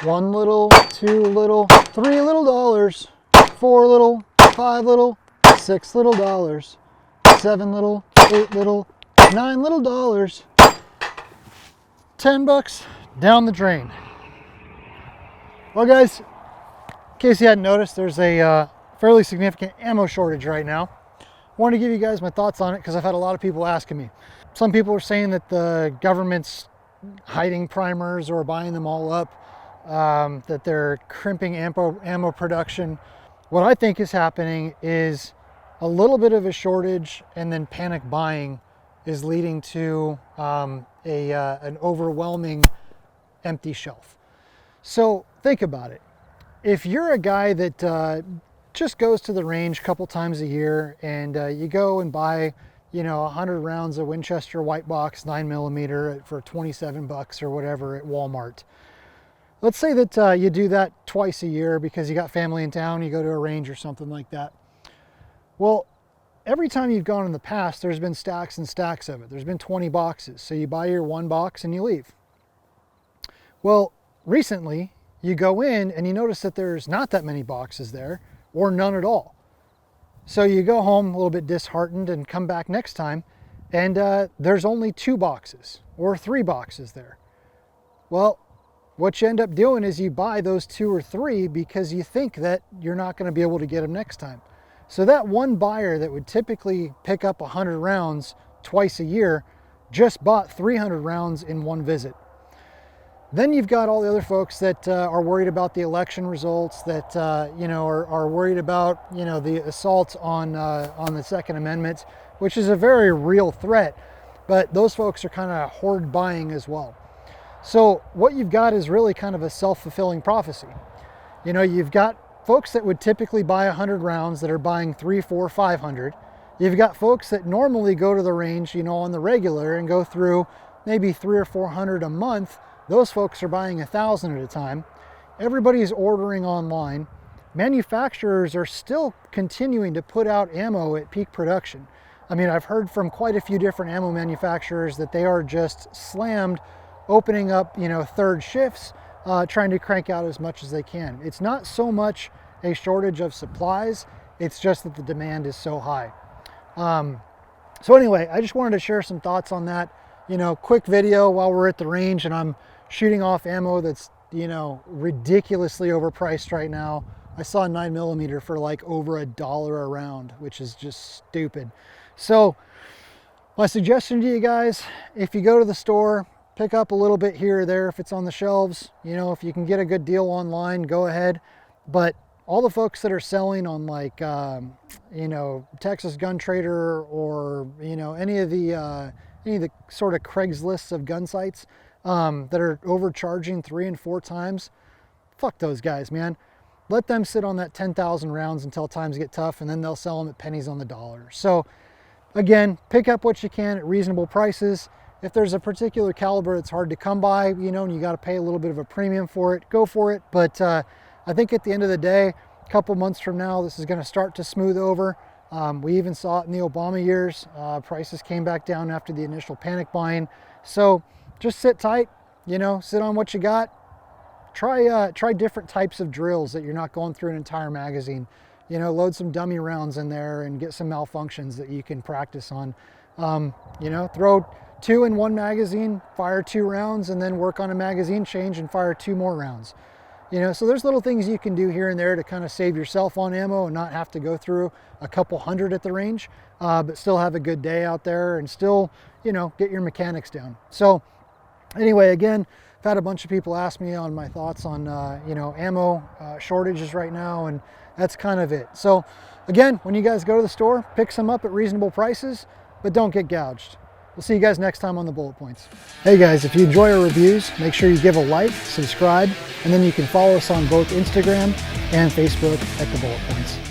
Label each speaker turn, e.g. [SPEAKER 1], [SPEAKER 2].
[SPEAKER 1] 1 little, 2 little, 3 little dollars, 4 little, 5 little, 6 little dollars, 7 little, 8 little, 9 little dollars, 10 bucks down the drain. Well guys, in case you hadn't noticed, there's a fairly significant ammo shortage right now. I wanted to give you guys my thoughts on it because I've had a lot of people asking me. Some people are saying that the government's hiding primers or buying them all up, that they're crimping ammo production. What I think is happening is a little bit of a shortage, and then panic buying is leading to an overwhelming empty shelf. So think about it. If you're a guy that just goes to the range a couple times a year, and you go and buy, 100 rounds of Winchester White Box 9mm for 27 bucks or whatever at Walmart. Let's say that you do that twice a year because you got family in town, you go to a range or something like that. Well, every time you've gone in the past, there's been stacks and stacks of it. There's been 20 boxes. So you buy your 1 box and you leave. Well, recently you go in and you notice that there's not that many boxes there, or none at all. So you go home a little bit disheartened and come back next time, and there's only 2 boxes or 3 boxes there. Well, what you end up doing is you buy those 2 or 3 because you think that you're not going to be able to get them next time. So that one buyer that would typically pick up 100 rounds twice a year just bought 300 rounds in one visit. Then you've got all the other folks that are worried about the election results, that are worried about the assault on the Second Amendment, which is a very real threat. But those folks are kind of hoard buying as well. So what you've got is really kind of a self-fulfilling prophecy. You've got folks that would typically buy 100 rounds that are buying 300, 400, 500. You've got folks that normally go to the range, on the regular and go through maybe 300 or 400 a month. Those folks are buying 1,000 at a time. Everybody's ordering online. Manufacturers are still continuing to put out ammo at peak production. I mean, I've heard from quite a few different ammo manufacturers that they are just slammed, opening up, third shifts, trying to crank out as much as they can. It's not so much a shortage of supplies, it's just that the demand is so high. So anyway, I just wanted to share some thoughts on that. Quick video while we're at the range and I'm shooting off ammo that's, ridiculously overpriced right now. I saw a 9mm for like over $1 a round, which is just stupid. So my suggestion to you guys, if you go to the store, pick up a little bit here or there if it's on the shelves. If you can get a good deal online, go ahead. But all the folks that are selling on like, Texas Gun Trader or, any of the sort of Craigslists of gun sites that are overcharging 3 and 4 times, fuck those guys, man. Let them sit on that 10,000 rounds until times get tough, and then they'll sell them at pennies on the dollar. So again, pick up what you can at reasonable prices. If there's a particular caliber that's hard to come by, and you got to pay a little bit of a premium for it, go for it. But I think at the end of the day, a couple months from now, this is going to start to smooth over. We even saw it in the Obama years. Prices came back down after the initial panic buying. So just sit tight, sit on what you got. Try different types of drills that you're not going through an entire magazine. Load some dummy rounds in there and get some malfunctions that you can practice on. Throw 2 in one magazine, fire 2 rounds, and then work on a magazine change and fire 2 more rounds. So there's little things you can do here and there to kind of save yourself on ammo and not have to go through a couple hundred at the range, but still have a good day out there and still, get your mechanics down. So anyway, again, I've had a bunch of people ask me on my thoughts on, ammo shortages right now, and that's kind of it. So again, when you guys go to the store, pick some up at reasonable prices, but don't get gouged. We'll see you guys next time on the Bullet Points. Hey guys, if you enjoy our reviews, make sure you give a like, subscribe, and then you can follow us on both Instagram and Facebook at the Bullet Points.